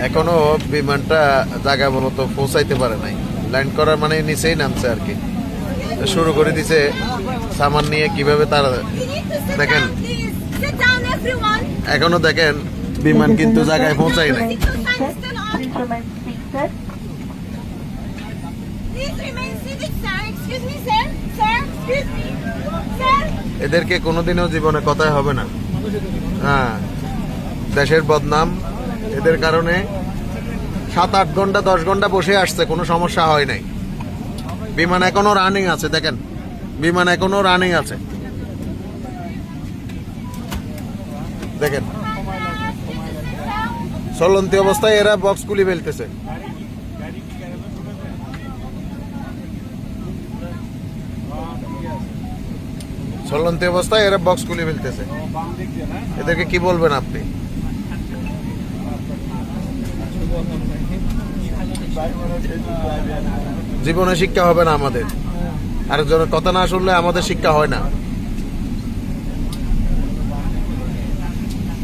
এখনো বিমানটা জায়গা মতো পৌঁছাইতে পারে নাই, ল্যান্ড করার মানে নিচেই নামছে আর কি। শুরু করে দিছে সামান নিয়ে কিভাবে তারা দেখেন, এখনো দেখেন বিমান কিন্তু জায়গায় পৌঁছাই নাই। এদেরকে কোনোদিনও জীবনে কথাই হবে না। হ্যাঁ, দেশের বদনাম এদের কারণে। 7-8 ঘন্টা 10 ঘন্টা বসে আসছে, কোনো সমস্যা হয় নাই। বিমান এখনো রানিং আছে, দেখেন বিমান এখনো রানিং আছে, দেখেন চলন্ত অবস্থায় এরা বক্স খুলে ফেলতেছে। চলন্ত অবস্থায় এরা বক্স খুলে ফেলতেছে, এদেরকে কি বলবেন আপনি? জীবনে শিক্ষা হবে না আমাদের, আরেকজনের কথা না শুনলে আমাদের শিক্ষা হয় না।